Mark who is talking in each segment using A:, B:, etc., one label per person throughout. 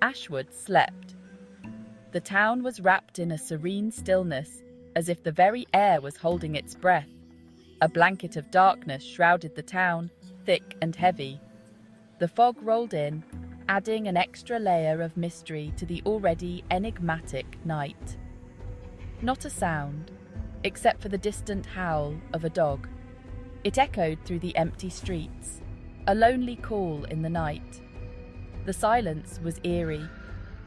A: Ashwood slept. The town was wrapped in a serene stillness, as if the very air was holding its breath. A blanket of darkness shrouded the town, thick and heavy. The fog rolled in, adding an extra layer of mystery to the already enigmatic night. Not a sound, except for the distant howl of a dog. It echoed through the empty streets, a lonely call in the night. The silence was eerie,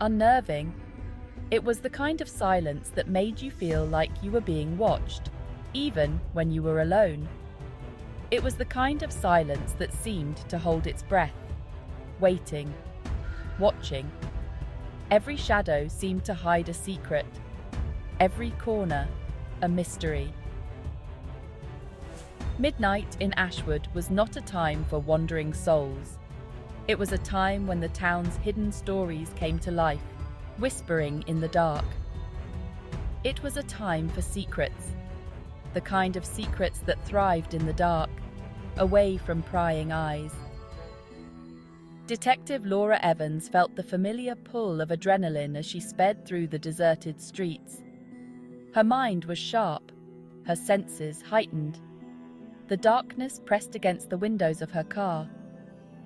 A: unnerving. It was the kind of silence that made you feel like you were being watched, even when you were alone. It was the kind of silence that seemed to hold its breath, waiting, watching. Every shadow seemed to hide a secret, every corner a mystery. Midnight in Ashwood was not a time for wandering souls. It was a time when the town's hidden stories came to life, whispering in the dark. It was a time for secrets, the kind of secrets that thrived in the dark, away from prying eyes. Detective Laura Evans felt the familiar pull of adrenaline as she sped through the deserted streets. Her mind was sharp, her senses heightened. The darkness pressed against the windows of her car,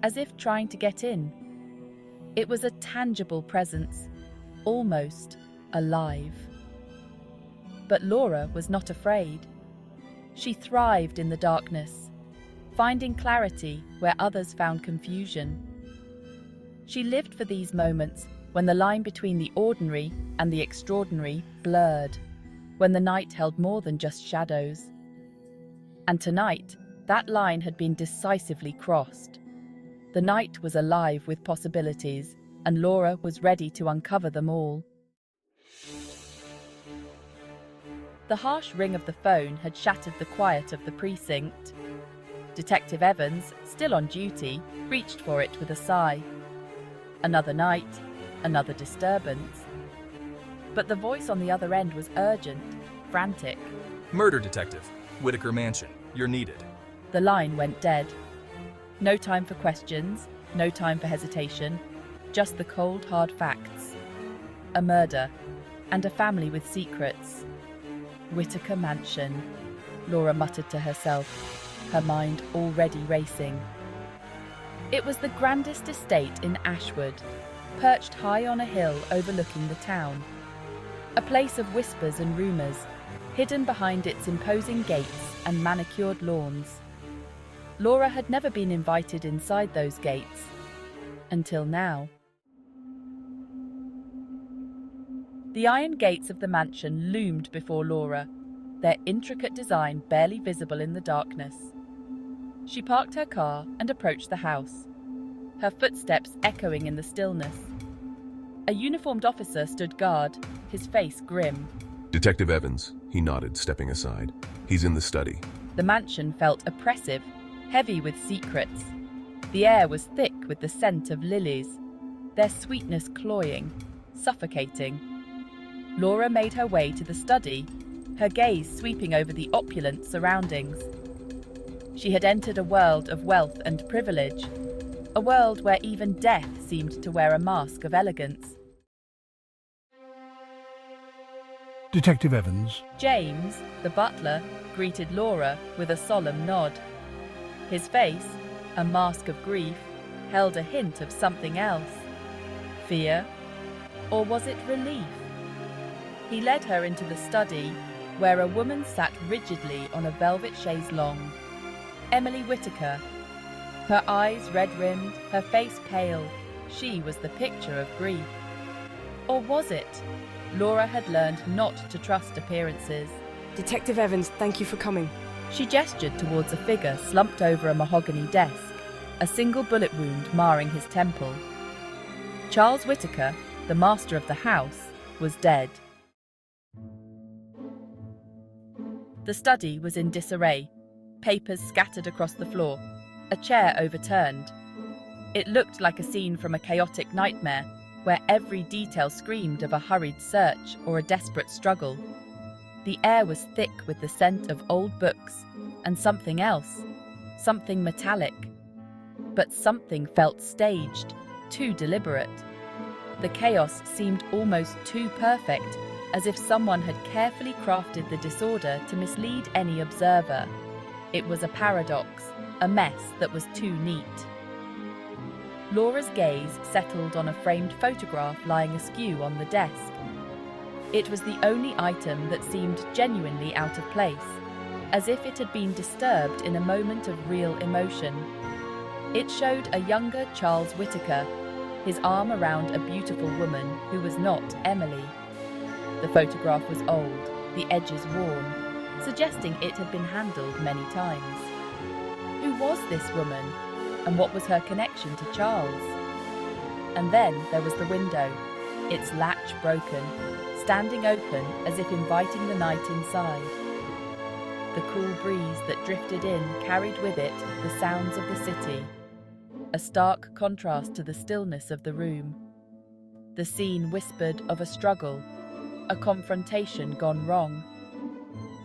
A: as if trying to get in. It was a tangible presence, almost alive. But Laura was not afraid. She thrived in the darkness, finding clarity where others found confusion. She lived for these moments when the line between the ordinary and the extraordinary blurred, when the night held more than just shadows. And tonight, that line had been decisively crossed. The night was alive with possibilities, and Laura was ready to uncover them all. The harsh ring of the phone had shattered the quiet of the precinct. Detective Evans, still on duty, reached for it with a sigh. Another night, another disturbance. But the voice on the other end was urgent, frantic.
B: Murder detective, Whitaker Mansion, you're needed.
A: The line went dead. No time for questions, no time for hesitation, just the cold, hard facts. A murder, and a family with secrets. Whitaker Mansion, Laura muttered to herself, her mind already racing. It was the grandest estate in Ashwood, perched high on a hill overlooking the town. A place of whispers and rumours, hidden behind its imposing gates and manicured lawns. Laura had never been invited inside those gates, until now. The iron gates of the mansion loomed before Laura, their intricate design barely visible in the darkness. She parked her car and approached the house, her footsteps echoing in the stillness. A uniformed officer stood guard, his face grim.
C: Detective Evans, he nodded, stepping aside. He's in the study.
A: The mansion felt oppressive, heavy with secrets. The air was thick with the scent of lilies, their sweetness cloying, suffocating. Laura made her way to the study, her gaze sweeping over the opulent surroundings. She had entered a world of wealth and privilege, a world where even death seemed to wear a mask of elegance.
D: Detective Evans.
A: James, the butler, greeted Laura with a solemn nod. His face, a mask of grief, held a hint of something else. Fear? Or was it relief? He led her into the study, where a woman sat rigidly on a velvet chaise longue. Emily Whitaker. Her eyes red-rimmed, her face pale. She was the picture of grief. Or was it? Laura had learned not to trust appearances.
E: Detective Evans, thank you for coming.
A: She gestured towards a figure slumped over a mahogany desk, a single bullet wound marring his temple. Charles Whitaker, the master of the house, was dead. The study was in disarray, papers scattered across the floor, a chair overturned. It looked like a scene from a chaotic nightmare, where every detail screamed of a hurried search or a desperate struggle. The air was thick with the scent of old books and something else, something metallic. But something felt staged, too deliberate. The chaos seemed almost too perfect, as if someone had carefully crafted the disorder to mislead any observer. It was a paradox, a mess that was too neat. Laura's gaze settled on a framed photograph lying askew on the desk. It was the only item that seemed genuinely out of place, as if it had been disturbed in a moment of real emotion. It showed a younger Charles Whittaker, his arm around a beautiful woman who was not Emily. The photograph was old, the edges worn, suggesting it had been handled many times. Who was this woman, and what was her connection to Charles? And then there was the window, its latch broken, standing open as if inviting the night inside. The cool breeze that drifted in carried with it the sounds of the city, a stark contrast to the stillness of the room. The scene whispered of a struggle, a confrontation gone wrong.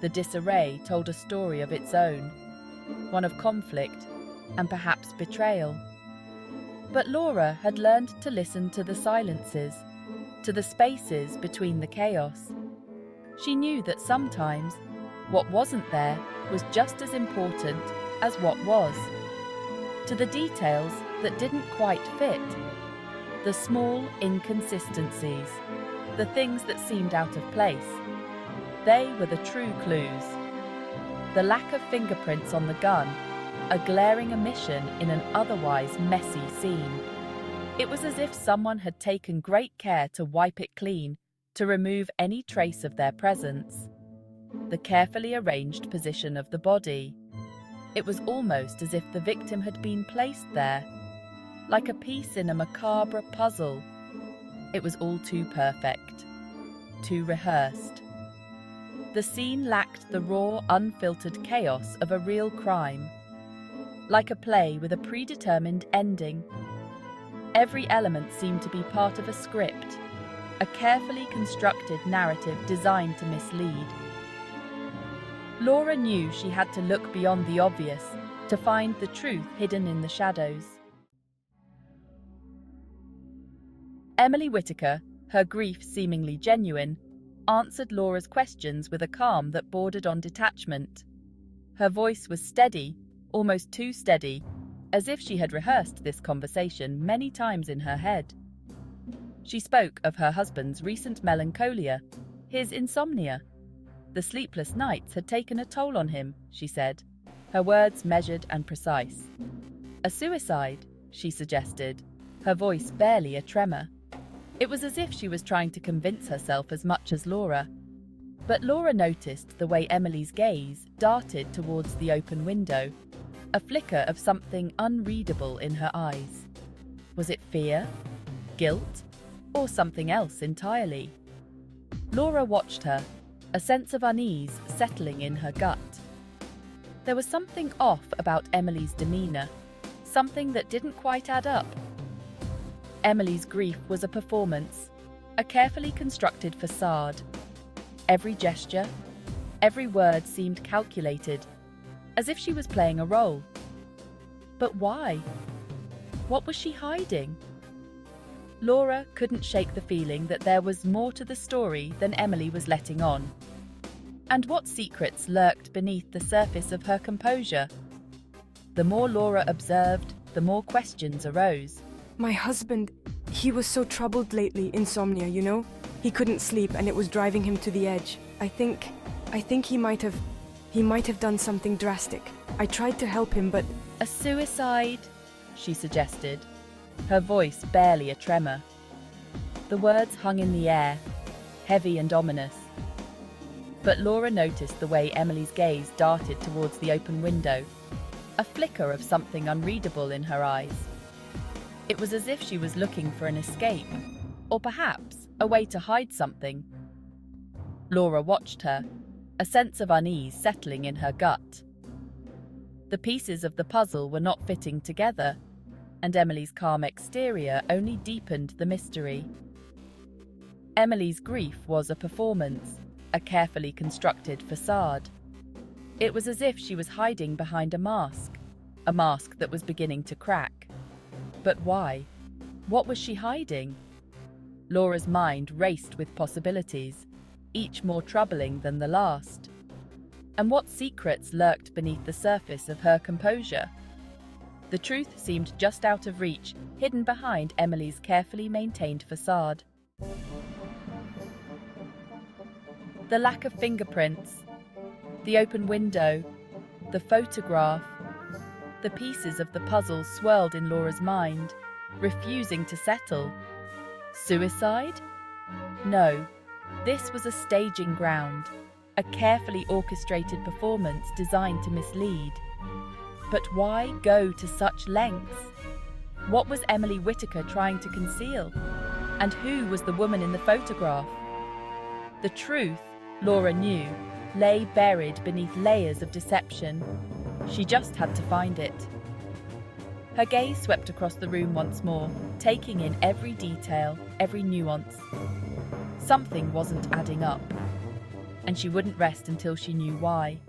A: The disarray told a story of its own, one of conflict and perhaps betrayal. But Laura had learned to listen to the silences, to the spaces between the chaos. She knew that sometimes what wasn't there was just as important as what was. To the details that didn't quite fit, the small inconsistencies, the things that seemed out of place, they were the true clues. The lack of fingerprints on the gun, a glaring omission in an otherwise messy scene. It was as if someone had taken great care to wipe it clean, to remove any trace of their presence. The carefully arranged position of the body. It was almost as if the victim had been placed there, like a piece in a macabre puzzle. It was all too perfect, too rehearsed. The scene lacked the raw, unfiltered chaos of a real crime, like a play with a predetermined ending. Every element seemed to be part of a script, a carefully constructed narrative designed to mislead. Laura knew she had to look beyond the obvious to find the truth hidden in the shadows. Emily Whittaker, her grief seemingly genuine, answered Laura's questions with a calm that bordered on detachment. Her voice was steady, almost too steady, as if she had rehearsed this conversation many times in her head. She spoke of her husband's recent melancholia, his insomnia. The sleepless nights had taken a toll on him, she said, her words measured and precise. A suicide, she suggested, her voice barely a tremor. It was as if she was trying to convince herself as much as Laura. But Laura noticed the way Emily's gaze darted towards the open window, a flicker of something unreadable in her eyes. Was it fear, guilt, or something else entirely? Laura watched her, a sense of unease settling in her gut. There was something off about Emily's demeanor, something that didn't quite add up. Emily's grief was a performance, a carefully constructed facade. Every gesture, every word seemed calculated, as if she was playing a role. But why? What was she hiding? Laura couldn't shake the feeling that there was more to the story than Emily was letting on. And what secrets lurked beneath the surface of her composure? The more Laura observed, the more questions arose.
E: My husband, he was so troubled lately, insomnia, you know? He couldn't sleep and it was driving him to the edge. I think he might have done something drastic. I tried to help him, but...
A: A suicide, she suggested, her voice barely a tremor. The words hung in the air, heavy and ominous. But Laura noticed the way Emily's gaze darted towards the open window, a flicker of something unreadable in her eyes. It was as if she was looking for an escape, or perhaps a way to hide something. Laura watched her, a sense of unease settling in her gut. The pieces of the puzzle were not fitting together, and Emily's calm exterior only deepened the mystery. Emily's grief was a performance, a carefully constructed facade. It was as if she was hiding behind a mask that was beginning to crack. But why? What was she hiding? Laura's mind raced with possibilities, each more troubling than the last. And what secrets lurked beneath the surface of her composure? The truth seemed just out of reach, hidden behind Emily's carefully maintained facade. The lack of fingerprints, the open window, the photograph, the pieces of the puzzle swirled in Laura's mind, refusing to settle. Suicide? No, this was a staging ground, a carefully orchestrated performance designed to mislead. But why go to such lengths? What was Emily Whittaker trying to conceal? And who was the woman in the photograph? The truth, Laura knew, lay buried beneath layers of deception. She just had to find it. Her gaze swept across the room once more, taking in every detail, every nuance. Something wasn't adding up, and she wouldn't rest until she knew why.